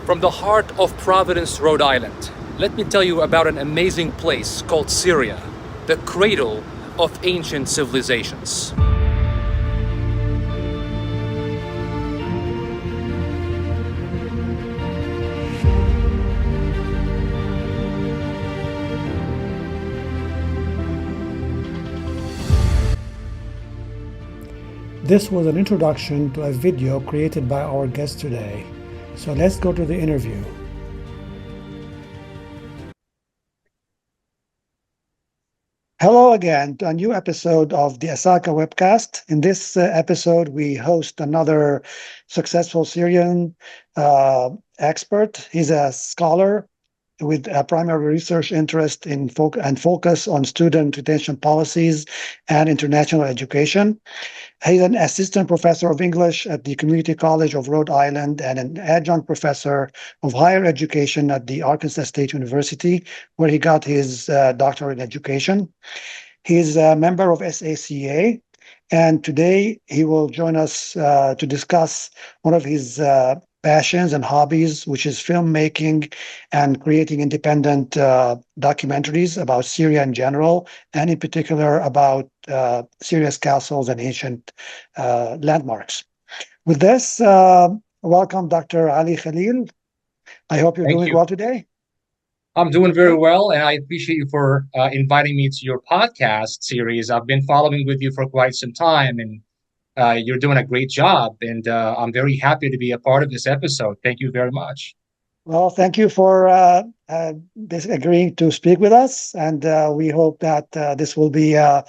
From the heart of Providence, Rhode Island, let me tell you about an amazing place called Syria, the cradle of ancient civilizations. This was an introduction to a video created by our guest today. So let's go to the interview. Hello again to a new episode of the ASACA webcast. In this episode, we host another successful Syrian expert. He's a scholar with a primary research interest in focus on student retention policies and international education. He's an assistant professor of English at the Community College of Rhode Island and an adjunct professor of higher education at the Arkansas State University, where he got his doctorate in education. He's a member of SACA, and today he will join us to discuss one of his passions and hobbies, which is filmmaking and creating independent documentaries about Syria in general, and in particular about Syria's castles and ancient landmarks. With this, welcome Dr. Ali Khalil. I hope you're Thank doing you. well today. I'm doing very well, and I appreciate you for inviting me to your podcast series. I've been following with you for quite some time, and you're doing a great job. And I'm very happy to be a part of this episode. Thank you very much. Well, thank you for agreeing to speak with us, and we hope that this will be a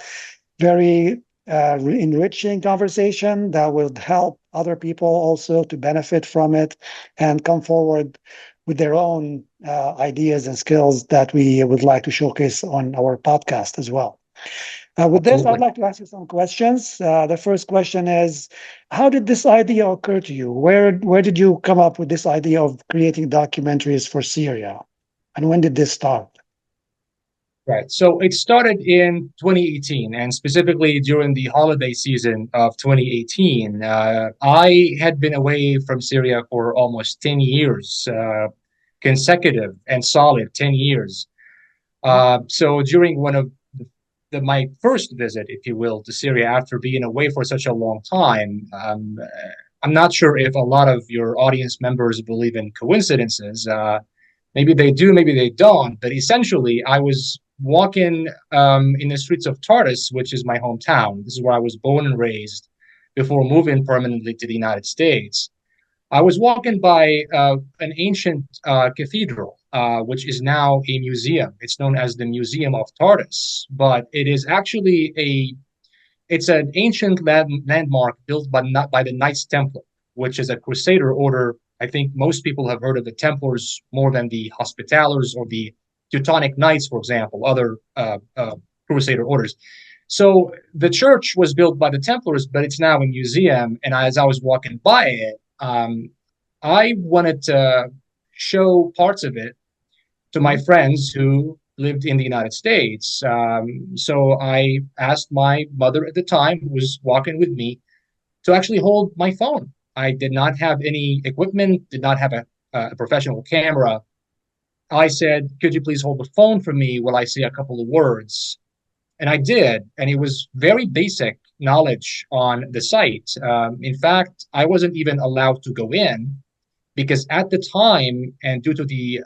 very enriching conversation that will help other people also to benefit from it and come forward with their own ideas and skills that we would like to showcase on our podcast as well. With this, I'd Absolutely. like to ask you some questions. The first question is, how did this idea occur to you? Where did you come up with this idea of creating documentaries for Syria? And when did this start? Right. So it started in 2018, and specifically during the holiday season of 2018. I had been away from Syria for almost 10 years, consecutive and solid 10 years. So during one of my first visit, if you will, to Syria after being away for such a long time, I'm not sure if a lot of your audience members believe in coincidences. Maybe they do, maybe they don't. But essentially, I was walking in the streets of Tartus, which is my hometown. This is where I was born and raised before moving permanently to the United States. I was walking by an ancient cathedral, which is now a museum. It's known as the Museum of Tartus, but it is actually it's an ancient landmark built by the Knights Templar, which is a Crusader order. I think most people have heard of the Templars more than the Hospitallers or the Teutonic Knights, for example, other Crusader orders. So the church was built by the Templars, but it's now a museum. And as I was walking by it, I wanted to show parts of it to my friends who lived in the United States. So I asked my mother at the time, who was walking with me, to actually hold my phone. I did not have any equipment, did not have a professional camera. I said, could you please hold the phone for me while I say a couple of words? And I did. And it was very basic knowledge on the site. In fact, I wasn't even allowed to go in because at the time, and due to the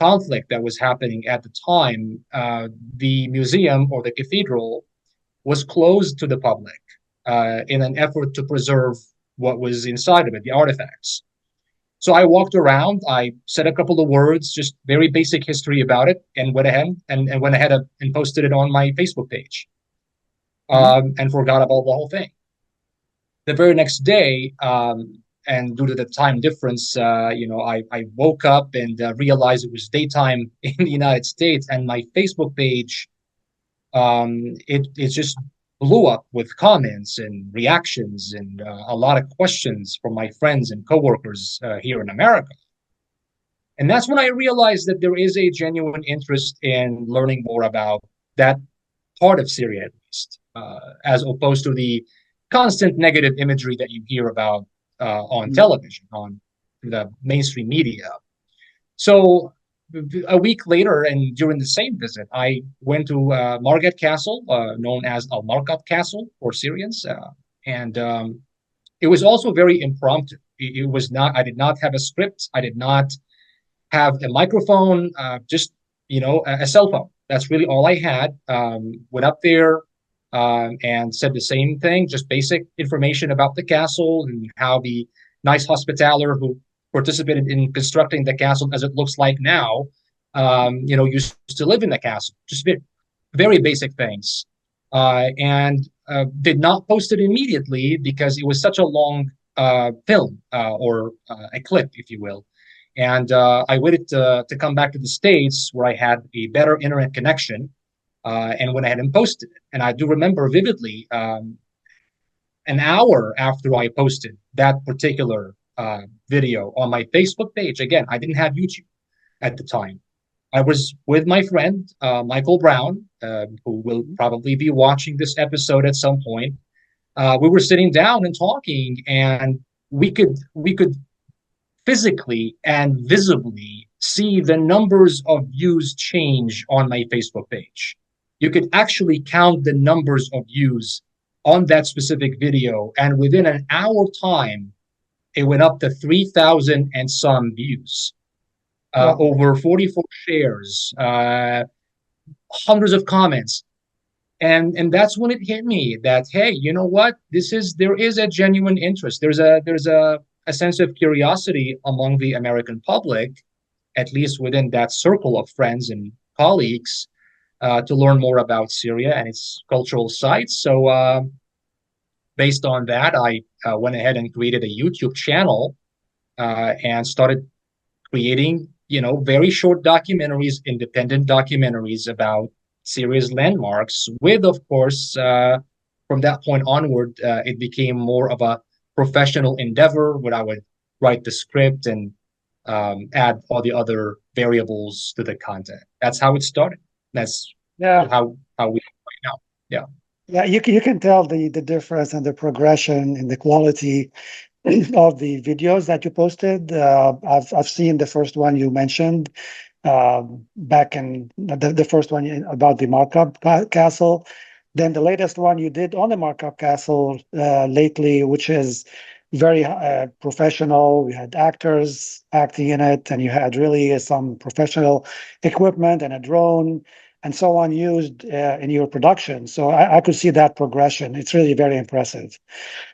conflict that was happening at the time, the museum or the cathedral was closed to the public in an effort to preserve what was inside of it, the artifacts. So I walked around, I said a couple of words, just very basic history about it, and went ahead and posted it on my Facebook page, and forgot about the whole thing. The very next day, and due to the time difference, I woke up and realized it was daytime in the United States, and my Facebook page, it just blew up with comments and reactions and a lot of questions from my friends and coworkers here in America. And that's when I realized that there is a genuine interest in learning more about that part of Syria, at least, as opposed to the constant negative imagery that you hear about on television, on the mainstream media. So a week later, and during the same visit, I went to Margat Castle, known as Al Markat Castle for Syrians, and it was also very impromptu. It was not. I did not have a script. I did not have a microphone. Just a cell phone. That's really all I had. Went up there and said the same thing, just basic information about the castle and how the nice hospitaller who participated in constructing the castle as it looks like now, used to live in the castle. Just very basic things. And did not post it immediately because it was such a long film or a clip, if you will. And I waited to come back to the States where I had a better internet connection and went ahead and posted it. And I do remember vividly an hour after I posted that particular video on my Facebook page. Again, I didn't have YouTube at the time. I was with my friend, Michael Brown, who will probably be watching this episode at some point. We were sitting down and talking, and we could physically and visibly see the numbers of views change on my Facebook page. You could actually count the numbers of views on that specific video, and within an hour time, it went up to 3,000 and some views, Wow. over 44 shares, hundreds of comments. And that's when it hit me that, hey, you know what? There is a genuine interest. There's a sense of curiosity among the American public, at least within that circle of friends and colleagues, to learn more about Syria and its cultural sites. So based on that, I went ahead and created a YouTube channel and started creating, very short documentaries, independent documentaries about Syria's landmarks. With, of course, from that point onward, it became more of a professional endeavor where I would write the script and add all the other variables to the content. That's how it started. That's Yeah. how we right now. Yeah. Yeah, you can tell the difference and the progression in the quality of the videos that you posted. I've seen the first one you mentioned back in the first one about the markup castle. Then the latest one you did on the markup castle lately, which is very professional. We had actors acting in it, and you had really some professional equipment and a drone and so on used in your production. So I could see that progression. It's really very impressive.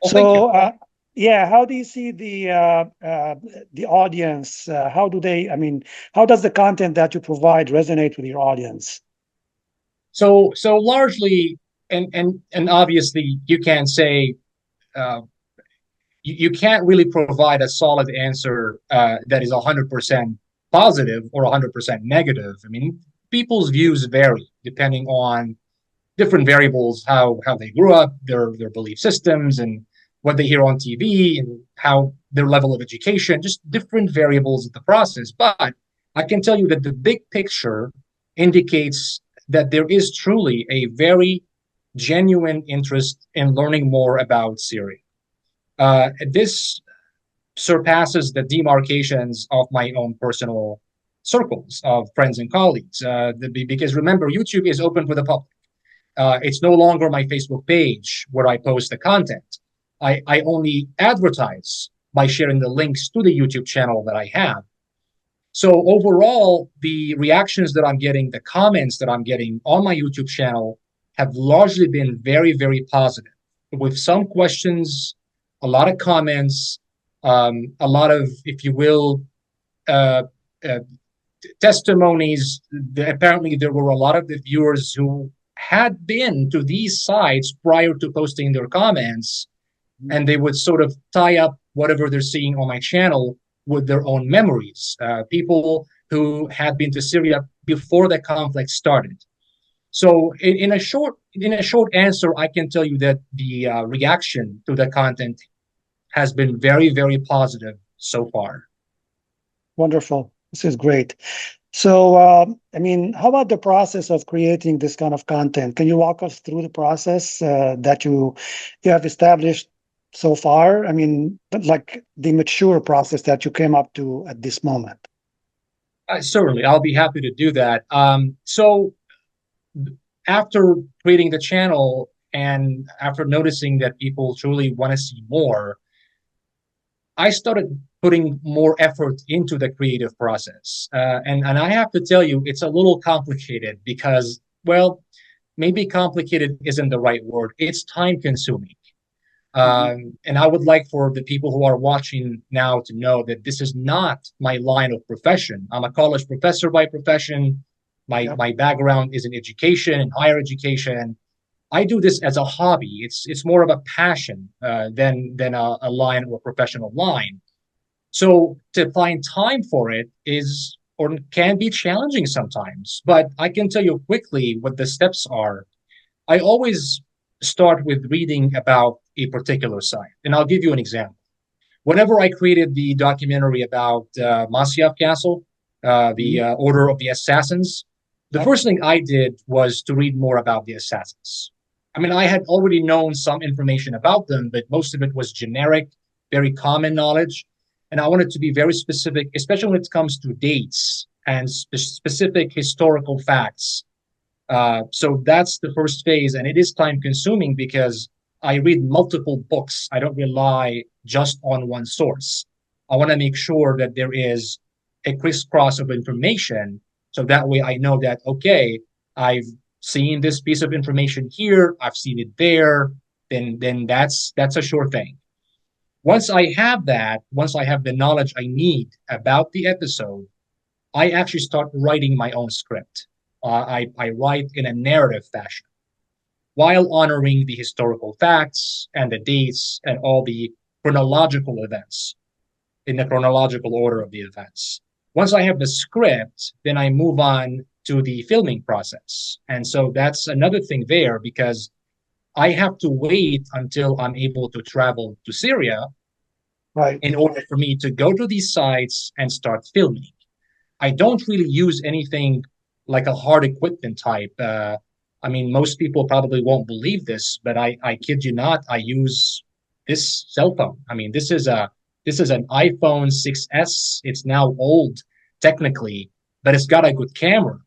Well, thank you. So yeah, how do you see the audience? How does the content that you provide resonate with your audience? So largely, and obviously, you can say you can't really provide a solid answer that is 100% positive or 100% negative. I mean, people's views vary depending on different variables, how they grew up, their belief systems, and what they hear on TV, and how their level of education, just different variables of the process. But I can tell you that the big picture indicates that there is truly a very genuine interest in learning more about Syria. This surpasses the demarcations of my own personal circles of friends and colleagues. Because remember, YouTube is open for the public. It's no longer my Facebook page where I post the content. I only advertise by sharing the links to the YouTube channel that I have. So overall, the reactions that I'm getting, the comments that I'm getting on my YouTube channel have largely been very, very positive, with some questions, a lot of comments, a lot of, if you will, testimonies. Apparently, there were a lot of the viewers who had been to these sites prior to posting their comments, and they would sort of tie up whatever they're seeing on my channel with their own memories. People who had been to Syria before the conflict started. So, in a short answer, I can tell you that the reaction to the content has been very, very positive so far. Wonderful. This is great. So, how about the process of creating this kind of content? Can you walk us through the process that you have established so far? I mean, like the mature process that you came up to at this moment. Certainly, I'll be happy to do that. So after creating the channel and after noticing that people truly want to see more, I started putting more effort into the creative process. And I have to tell you, it's a little complicated because, well, maybe complicated isn't the right word. It's time consuming. Mhm. And I would like for the people who are watching now to know that this is not my line of profession. I'm a college professor by profession. Yep. My background is in education and higher education. I do this as a hobby. It's more of a passion than a line or a professional line. So to find time for it is or can be challenging sometimes. But I can tell you quickly what the steps are. I always start with reading about a particular site, and I'll give you an example. Whenever I created the documentary about Masyaf Castle, the Mhm. Order of the Assassins, the Yep. first thing I did was to read more about the assassins. I mean, I had already known some information about them, but most of it was generic, very common knowledge. And I wanted to be very specific, especially when it comes to dates and specific historical facts. So that's the first phase, and it is time consuming because I read multiple books. I don't rely just on one source. I want to make sure that there is a crisscross of information. So that way I know that, okay, I've seen this piece of information here, I've seen it there, then that's a sure thing. Once I have that, once I have the knowledge I need about the episode, I actually start writing my own script. I write in a narrative fashion while honoring the historical facts and the dates and all the chronological events in the chronological order of the events. Once I have the script, then I move on to the filming process. And so that's another thing there because I have to wait until I'm able to travel to Syria Right. in order for me to go to these sites and start filming. I don't really use anything like a hard equipment type. I mean, most people probably won't believe this, but I kid you not, I use this cell phone. I mean, this is an iPhone 6S. It's now old technically, but it's got a good camera.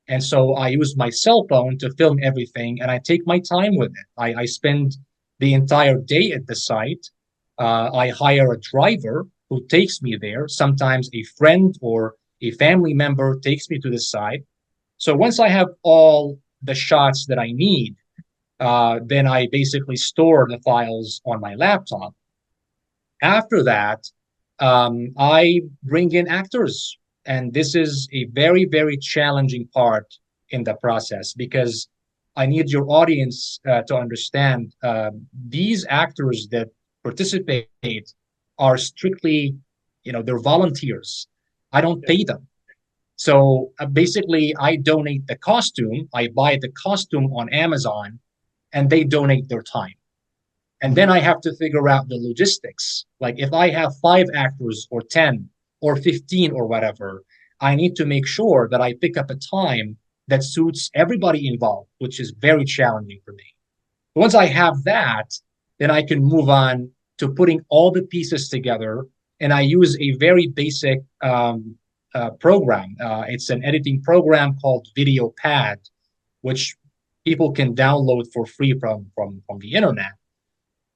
And so I use my cell phone to film everything, and I take my time with it. I spend the entire day at the site. I hire a driver who takes me there. Sometimes a friend or a family member takes me to the site. So once I have all the shots that I need, then I basically store the files on my laptop. After that, I bring in actors. And this is a very, very challenging part in the process because I need your audience to understand these actors that participate are strictly, they're volunteers. I don't Yeah. pay them. So basically, I donate the costume, I buy the costume on Amazon, and they donate their time. And then Mhm. I have to figure out the logistics. Like if I have 5 actors or 10 or 15 or whatever, I need to make sure that I pick up a time that suits everybody involved, which is very challenging for me. Once I have that, then I can move on to putting all the pieces together. And I use a very basic program. It's an editing program called Video Pad, which people can download for free from the internet.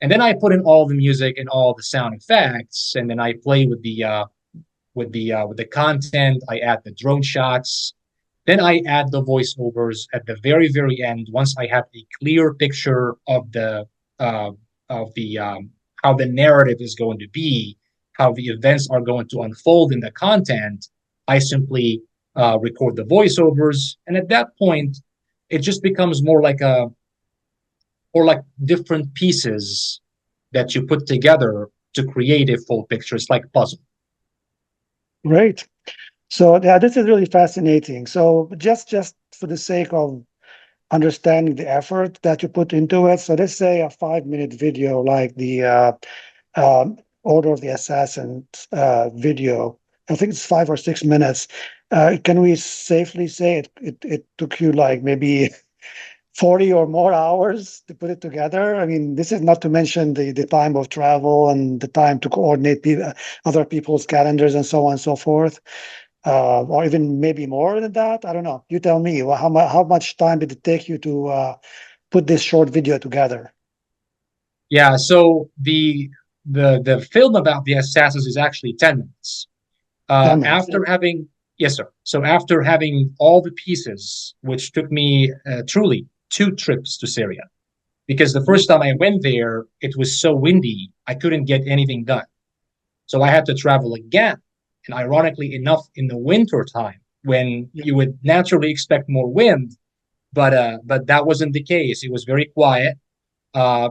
And then I put in all the music and all the sound effects, and then I play with the content. I add the drone shots. Then I add the voiceovers at the very very end. Once I have a clear picture uh, of the how the narrative is going to be, how the events are going to unfold in the content, I simply record the voiceovers, and at that point, it just becomes more like a or like different pieces that you put together to create a full picture. It's like a puzzle. Great. So yeah, this is really fascinating. So just for the sake of understanding the effort that you put into it. So let's say a 5 minute video like the Order of the Assassin video. I think it's 5 or 6 minutes. Can we safely say it took you like maybe 40 or more hours to put it together. I mean, this is not to mention the time of travel and the time to coordinate other people's calendars and so on and so forth, or even maybe more than that. I don't know. You tell me. Well, how much time did it take you to put this short video together? Yeah, so the film about the assassins is actually 10 minutes. 10 minutes. After having Yes, sir. So after having all the pieces, which took me truly 2 trips to Syria, because the first time I went there, it was so windy, I couldn't get anything done. So I had to travel again. And ironically enough, in the winter time, when Yeah. you would naturally expect more wind, but that wasn't the case. It was very quiet, uh,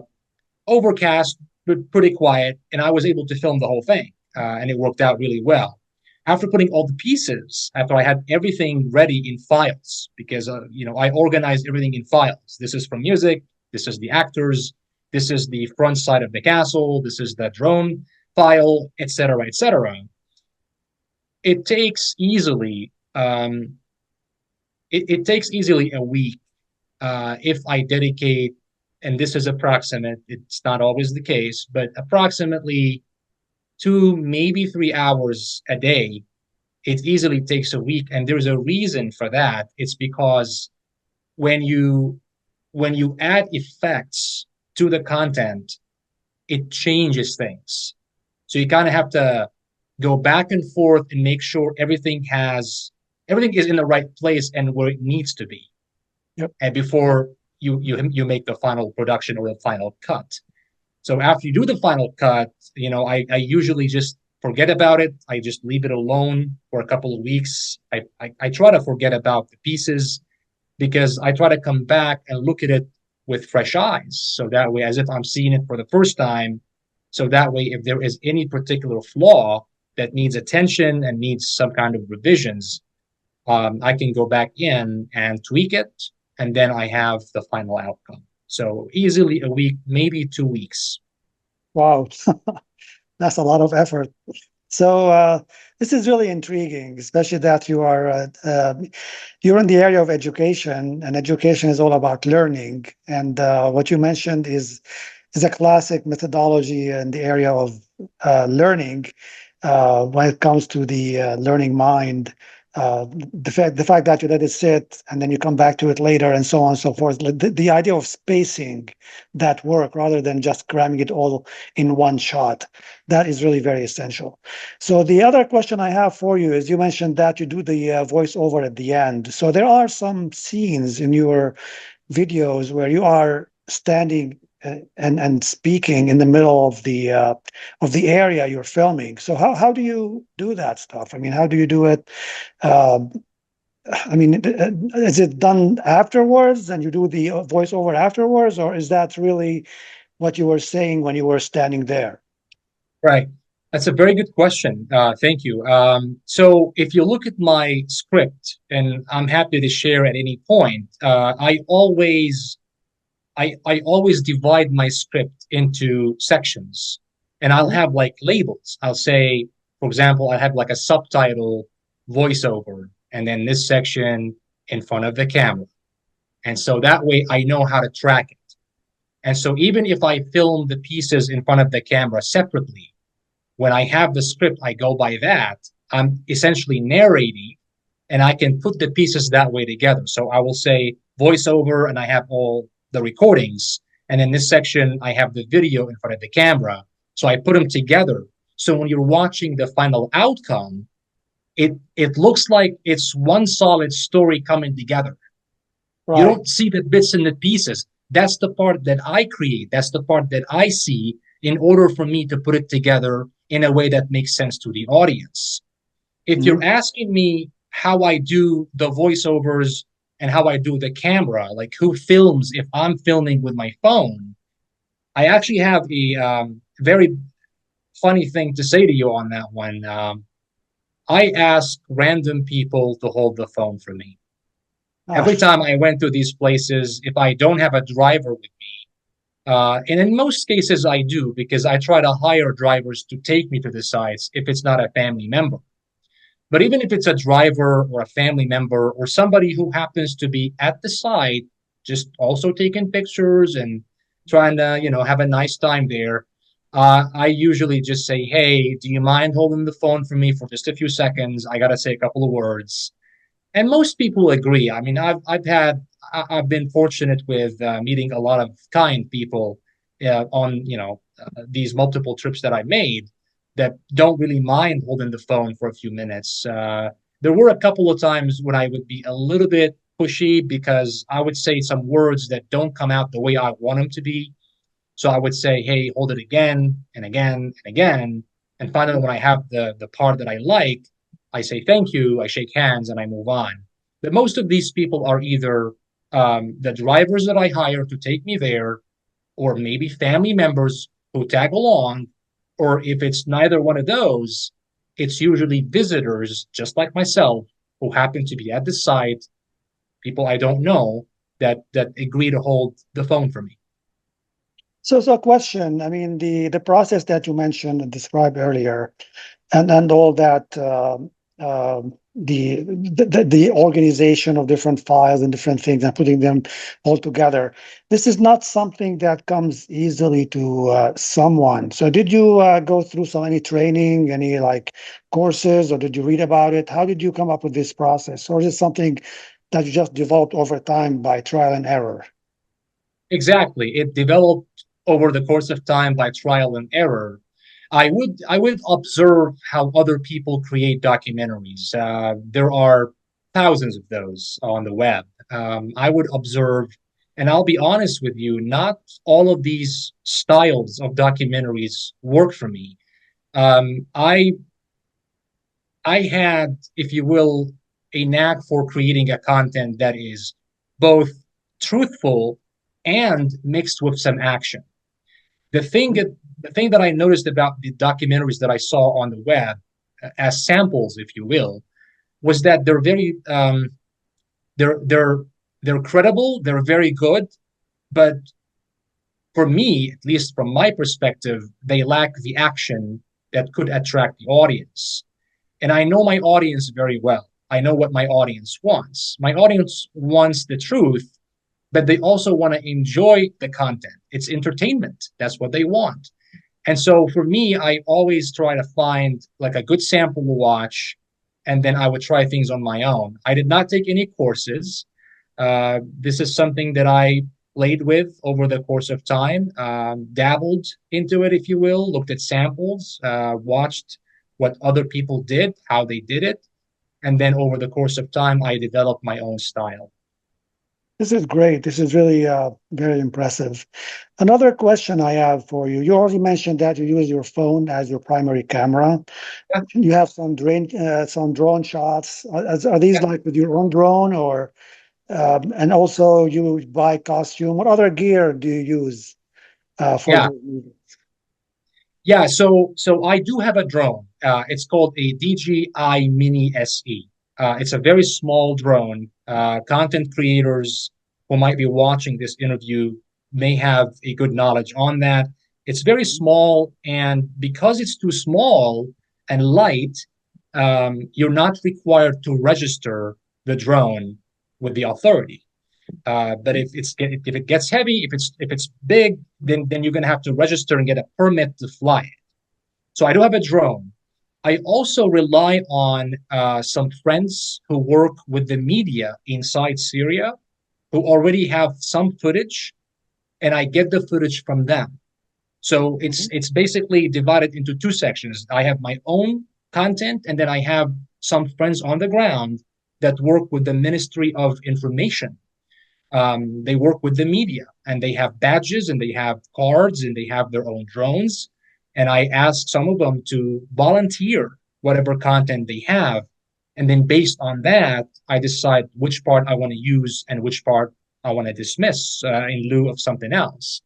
overcast, but pretty quiet, and I was able to film the whole thing, and it worked out really well. After putting all the pieces, after I had everything ready in files, because I organized everything in files. This is from music. This is the actors. This is the front side of the castle. This is the drone file, etc., etc. It takes easily it takes easily a week if I dedicate, and this is approximate. It's not always the case, but approximately 2, maybe 3 hours a day. It easily takes a week, and there's a reason for that. It's because when you when you add effects to the content, it changes things. So you kind of have to go back and forth and make sure everything is in the right place and where it needs to be. Yep. And before you make the final production or the final cut. So after you do the final cut, I usually just forget about it. I just leave it alone for a couple of weeks. I try to forget about the pieces because I try to come back and look at it with fresh eyes. So that way, as if I'm seeing it for the first time. So that way, if there is any particular flaw that needs attention and needs some kind of revisions, I can go back in and tweak it, and then I have the final outcome. So easily a week, maybe 2 weeks. Wow, that's a lot of effort. So this is really intriguing, especially that you're in the area of education, and education is all about learning. And what you mentioned is a classic methodology in the area of learning when it comes to the learning mind. The fact that you let it sit and then you come back to it later and so on and so forth. The idea of spacing that work rather than just cramming it all in one shot, that is really very essential. So the other question I have for you is, you mentioned that you do the voiceover at the end. So there are some scenes in your videos where you are standing and speaking in the middle of the area you're filming. So how do you do that stuff? I mean, how do you do it? Um, I mean, is it done afterwards and you do the voiceover afterwards, or is that really what you were saying when you were standing there? Right. That's a very good question. Thank you. So if you look at my script, and I'm happy to share at any point, I always divide my script into sections, and I'll have like labels. I'll say, for example, I have like a subtitle voiceover, and then this section in front of the camera. And so that way I know how to track it. And so even if I film the pieces in front of the camera separately, when I have the script, I go by that. I'm essentially narrating, and I can put the pieces that way together. So I will say voiceover, and I have all the recordings. And in this section, I have the video in front of the camera. So I put them together. So when you're watching the final outcome, it looks like it's one solid story coming together. You Right. don't see the bits and the pieces. That's the part that I create. That's the part that I see in order for me to put it together in a way that makes sense to the audience. If you're asking me how I do the voiceovers and how I do the camera, like who films if I'm filming with my phone, I actually have a very funny thing to say to you on that one. I ask random people to hold the phone for me. Every Ah, time I went to these places, if I don't have a driver with me, and in most cases I do because I try to hire drivers to take me to the sites if it's not a family member. But even if it's a driver or a family member or somebody who happens to be at the site just also taking pictures and trying to, have a nice time there. I usually just say, "Hey, do you mind holding the phone for me for just a few seconds? I gotta say a couple of words." And most people agree. I mean, I've been fortunate with meeting a lot of kind people on these multiple trips that I made that don't really mind holding the phone for a few minutes. There were a couple of times when I would be a little bit pushy because I would say some words that don't come out the way I want them to be. So I would say, "Hey, hold it again and again and again." And finally, when I have the part that I like, I say thank you, I shake hands, and I move on. But most of these people are either the drivers that I hire to take me there, or maybe family members who tag along, or if it's neither one of those, it's usually visitors, just like myself, who happen to be at the site, people I don't know, that agree to hold the phone for me. So question, I mean, the process that you mentioned and described earlier, and all that, the organization of different files and different things and putting them all together. This is not something that comes easily to someone. So did you go through any training, any like courses, or did you read about it? How did you come up with this process? Or is it something that you just developed over time by trial and error? Exactly. It developed over the course of time by trial and error. I would observe how other people create documentaries. There are thousands of those on the web. I would observe, and I'll be honest with you, not all of these styles of documentaries work for me. Um, I I had, if you will, a knack for creating a content that is both truthful and mixed with some action. The thing that the thing that I noticed about the documentaries that I saw on the web, as samples, if you will, was that they're very they're they're they're credible, they're very good, but for me, at least from my perspective, they lack the action that could attract the audience. And I know my audience very well. I know what my audience wants. My audience wants the truth, but they also want to enjoy the content. It's entertainment. That's what they want. And so for me, I always try to find like a good sample to watch, and then I would try things on my own. I did not take any courses. This is something that I played with over the course of time, dabbled into it, if you will, looked at samples, watched what other people did, how they did it. And then over the course of time, I developed my own style. This is great. This is really very impressive. Another question I have for you. You already mentioned that you use your phone as your primary camera. Yeah, You have some drone shots. Are these yeah, like with your own drone, or and also you buy costume? What other gear do you use for yeah. those movies? Yeah, so I do have a drone. It's called a DJI Mini SE. It's a very small drone. Content creators who might be watching this interview may have a good knowledge on that. It's very small, and because it's too small and light, you're not required to register the drone with the authority. But if it gets heavy, if it's big, then you're gonna have to register and get a permit to fly it. So I do have a drone. I also rely on some friends who work with the media inside Syria, who already have some footage, and I get the footage from them. So it's Mhm. it's basically divided into two sections. I have my own content, and then I have some friends on the ground that work with the Ministry of Information. They work with the media, and they have badges and they have cards and they have their own drones. And I ask some of them to volunteer whatever content they have. And then based on that, I decide which part I want to use and which part I want to dismiss in lieu of something else.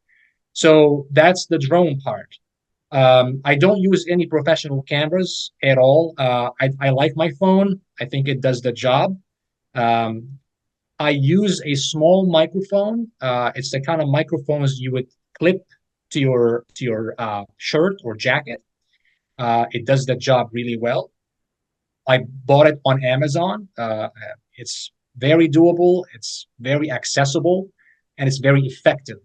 So that's the drone part. I don't use any professional cameras at all. I like my phone. I think it does the job. Um, I use a small microphone. It's the kind of microphones you would clip to your shirt or jacket. It does the job really well. I bought it on Amazon. It's very doable. It's very accessible. and it's very effective.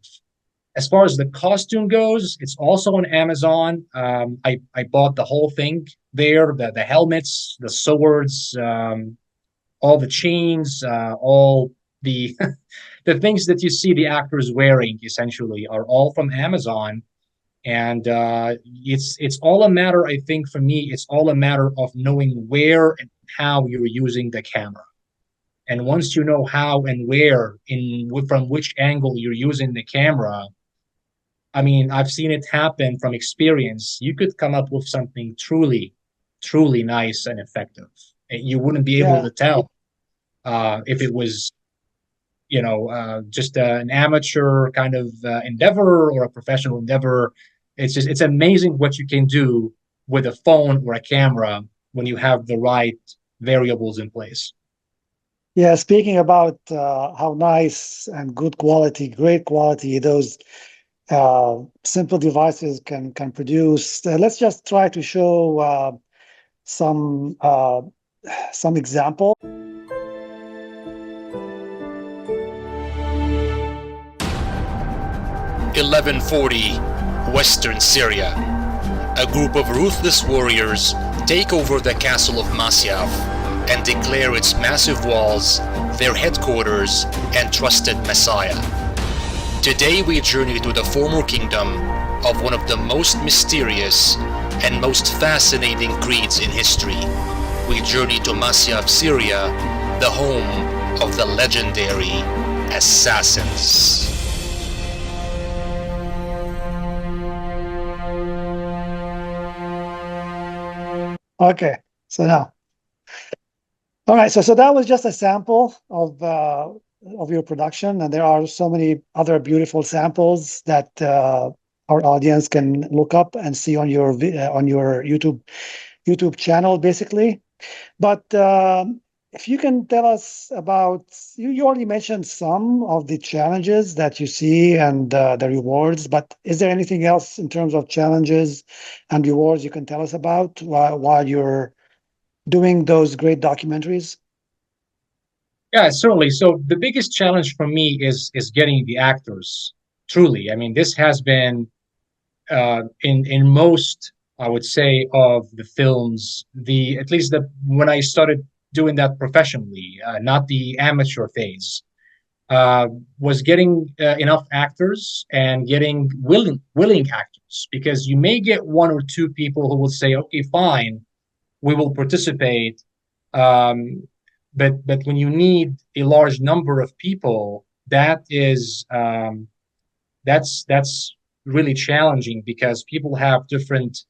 As far as the costume goes, it's also on Amazon. I bought the whole thing there, the helmets, the swords, all the chains, all the the things that you see the actors wearing essentially are all from Amazon. And it's all a matter, I think, for me, it's all a matter of knowing where and how you're using the camera. And once you know how and where, in from which angle you're using the camera, I mean, I've seen it happen from experience. You could come up with something truly, truly nice and effective. And you wouldn't be able Yeah. to tell if it was, just an amateur kind of endeavor or a professional endeavor. It's amazing what you can do with a phone or a camera when you have the right variables in place. Yeah, speaking about how nice and good quality, great quality those simple devices can produce, let's just try to show some example. 1140, Western Syria. A group of ruthless warriors take over the castle of Masyaf and declare its massive walls their headquarters and trusted messiah. Today we journey to the former kingdom of one of the most mysterious and most fascinating creeds in history. We journey to Masyaf, Syria, the home of the legendary assassins. Okay, so now, all right, so that was just a sample of your production, and there are so many other beautiful samples that our audience can look up and see on your YouTube channel, basically. But if you can tell us about, you already mentioned some of the challenges that you see and the rewards, but is there anything else in terms of challenges and rewards you can tell us about while you're doing those great documentaries? Yeah, certainly. So the biggest challenge for me is getting the actors. Truly, I mean, this has been in most, I would say, of the films. The at least the when I started doing that professionally, not the amateur phase, uh, was getting enough actors and getting willing actors, because you may get one or two people who will say, "Okay, fine, we will participate." Um, but when you need a large number of people, that's really challenging, because people have different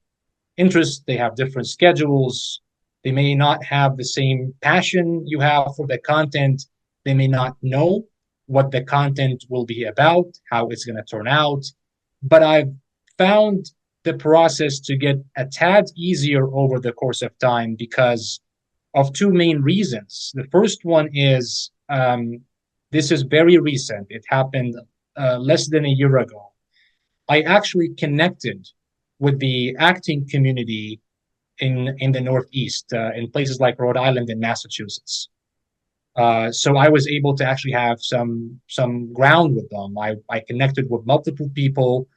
interests, they have different schedules, they may not have the same passion you have for the content, they may not know what the content will be about, how it's going to turn out. But I've found the process to get a tad easier over the course of time because of two main reasons. The first one is this is very recent. It happened less than a year ago. I actually connected with the acting community in the Northeast, in places like Rhode Island and Massachusetts. So I was able to actually have some ground with them. I connected with multiple people.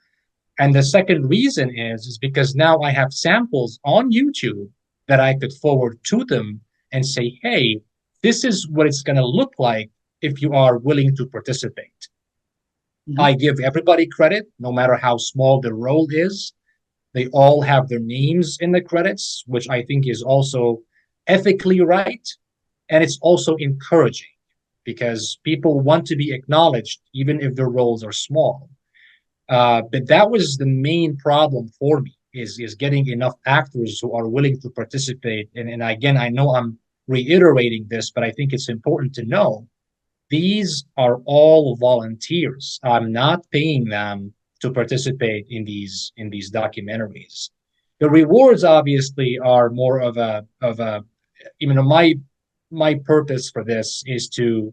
And the second reason is because now I have samples on YouTube that I could forward to them and say, hey, this is what it's going to look like if you are willing to participate. Mhm. I give everybody credit, no matter how small the role is. They all have their names in the credits, which I think is also ethically right. And it's also encouraging because people want to be acknowledged, even if their roles are small. But that was the main problem for me, is getting enough actors who are willing to participate. And again, I know I'm reiterating this, but I think it's important to know these are all volunteers. I'm not paying them to participate in these documentaries. The rewards obviously are more of a my purpose for this is to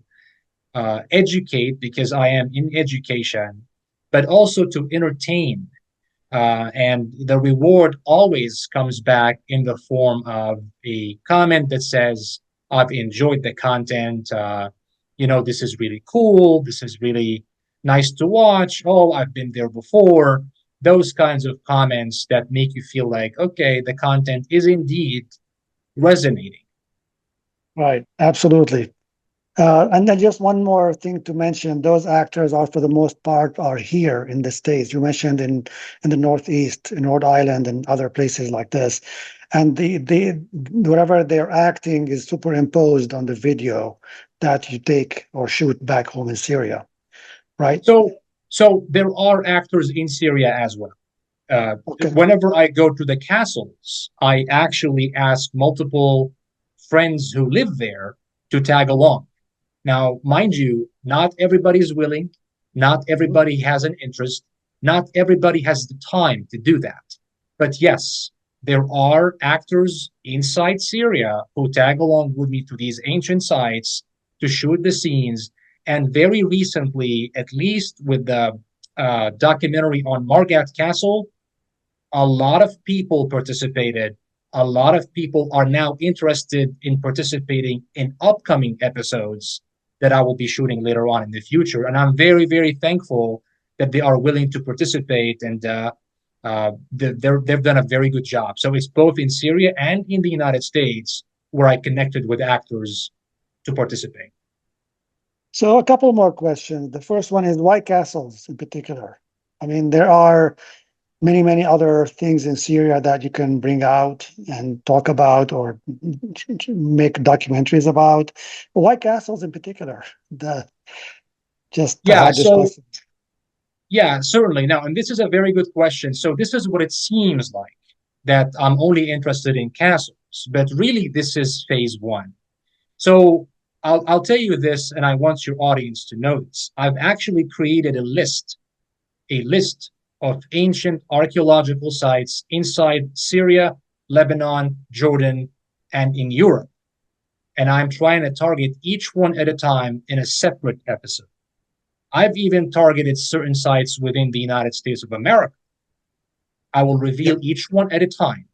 educate, because I am in education, but also to entertain. And the reward always comes back in the form of a comment that says, I've enjoyed the content. This is really cool. This is really nice to watch, oh, I've been there before. Those kinds of comments that make you feel like, okay, the content is indeed resonating. Right, absolutely. And then just one more thing to mention: those actors are, for the most part, are here in the States. You mentioned in the Northeast, in Rhode Island, and other places like this, and the whatever they're acting is superimposed on the video that you take or shoot back home in Syria, right? So there are actors in Syria as well. Okay. Whenever I go to the castles, I actually ask multiple friends who live there to tag along. Now, mind you, not everybody is willing, not everybody has an interest, not everybody has the time to do that. But yes, there are actors inside Syria who tag along with me to these ancient sites to shoot the scenes. And very recently, at least with the documentary on Margat Castle, a lot of people participated. A lot of people are now interested in participating in upcoming episodes that I will be shooting later on in the future. And I'm very, very thankful that they are willing to participate, and they've done a very good job. So it's both in Syria and in the United States where I connected with actors to participate. So a couple more questions. The first one is, why castles in particular? I mean, there are many other things in Syria that you can bring out and talk about or make documentaries about. But why castles in particular? I Yeah, had this so question. yeah, certainly. Now, and this is a very good question. So this is what it seems like, that I'm only interested in castles, but really this is phase one. So I'll tell you this, and I want your audience to know this. I've actually created a list of ancient archaeological sites inside Syria, Lebanon, Jordan, and in Europe. And I'm trying to target each one at a time in a separate episode. I've even targeted certain sites within the United States of America. I will reveal each one at a time.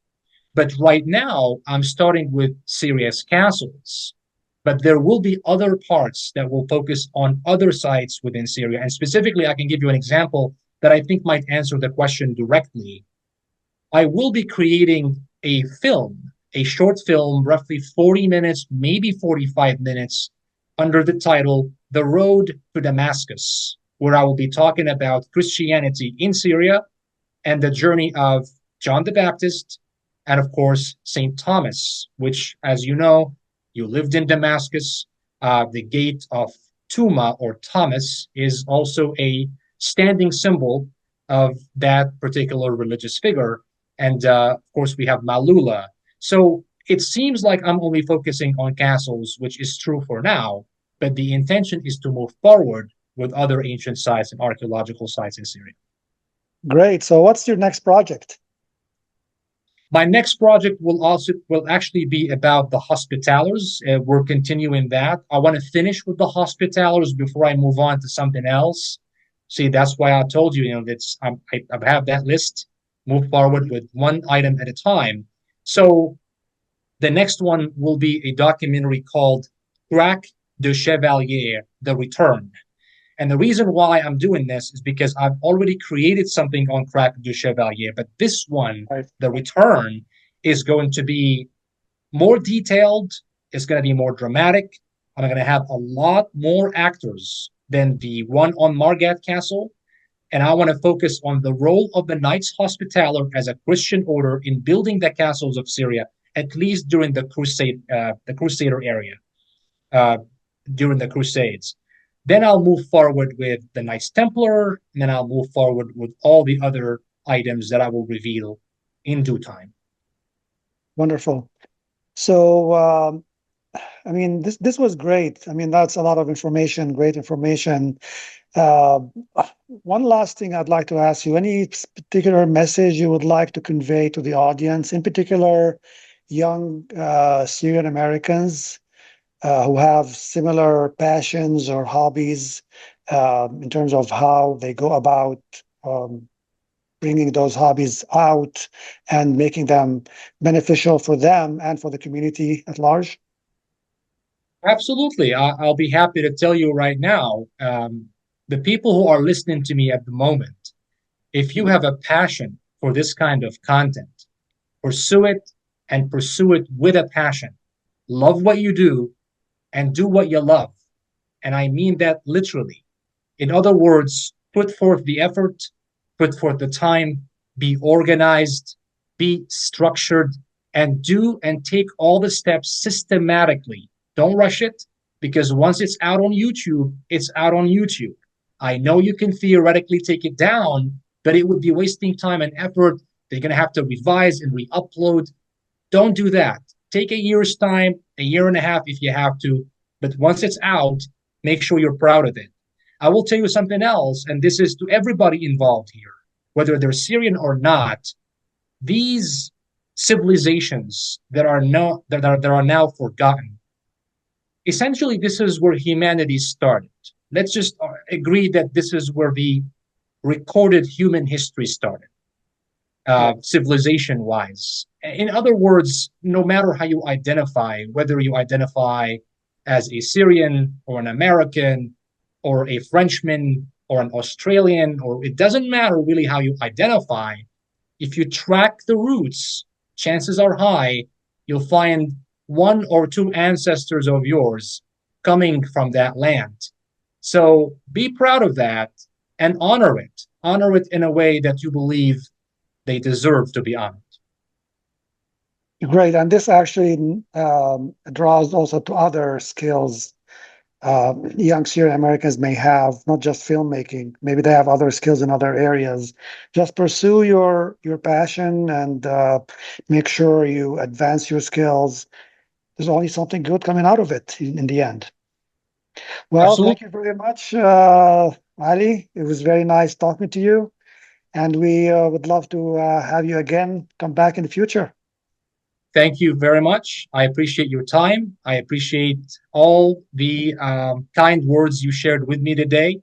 But right now, I'm starting with Syria's castles. But there will be other parts that will focus on other sites within Syria. And specifically, I can give you an example that I think might answer the question directly. I will be creating a film, a short film, roughly 40 minutes, maybe 45 minutes, under the title The Road to Damascus, where I will be talking about Christianity in Syria and the journey of John the Baptist and, of course, St. Thomas, which, as you know, you lived in Damascus. The gate of Tuma, or Thomas, is also a standing symbol of that particular religious figure. And of course, we have Malula. So it seems like I'm only focusing on castles, which is true for now, but the intention is to move forward with other ancient sites and archaeological sites in Syria. Great. So what's your next project? My next project will actually be about the Hospitallers. We're continuing that. I want to finish with the Hospitallers before I move on to something else. See, that's why I told you, that's I have that list. Move forward with one item at a time. So the next one will be a documentary called Crack de Chevalier: The Return. And the reason why I'm doing this is because I've already created something on Crack du Chevalier, but this one, Right. The Return, is going to be more detailed. It's going to be more dramatic. I'm going to have a lot more actors than the one on Margat Castle. And I want to focus on the role of the Knights Hospitaller as a Christian order in building the castles of Syria, at least during the Crusader area, during the Crusades. Then I'll move forward with the Knights Templar, and then I'll move forward with all the other items that I will reveal in due time. Wonderful. So, I mean, this was great. I mean, that's a lot of information, great information. Uh, One last thing I'd like to ask you: any particular message you would like to convey to the audience, in particular, young Syrian Americans who have similar passions or hobbies, in terms of how they go about bringing those hobbies out and making them beneficial for them and for the community at large? Absolutely. I'll be happy to tell you right now. the people who are listening to me at the moment, if you have a passion for this kind of content, pursue it and pursue it with a passion. Love what you do and do what you love. And I mean that literally. In other words, put forth the effort, put forth the time, be organized, be structured, and do and take all the steps systematically. Don't rush it, because once it's out on YouTube, it's out on YouTube. I know you can theoretically take it down, but it would be wasting time and effort. They're going to have to revise and re-upload. Don't do that. Take a year's time, a year and a half if you have to, but once it's out, make sure you're proud of it. I will tell you something else, and this is to everybody involved here, whether they're Syrian or not. These civilizations that are now forgotten, essentially, this is where humanity started. Let's just agree that this is where the recorded human history started, civilization-wise. In other words, no matter how you identify, whether you identify as a Syrian or an American or a Frenchman or an Australian, or it doesn't matter really how you identify, if you track the roots, chances are high you'll find one or two ancestors of yours coming from that land. So be proud of that and honor it. Honor it in a way that you believe they deserve to be honored. Great. And this actually draws also to other skills young Syrian Americans may have, not just filmmaking. Maybe they have other skills in other areas. Just pursue your passion and make sure you advance your skills. There's only something good coming out of it in the end. Well, Absolutely. Thank you very much, Ali. It was very nice talking to you. And we would love to have you again come back in the future. Thank you very much. I appreciate your time. I appreciate all the kind words you shared with me today.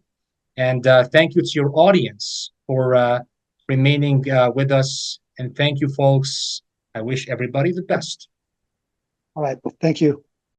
And thank you to your audience for remaining with us. And thank you, folks. I wish everybody the best. All right. Thank you.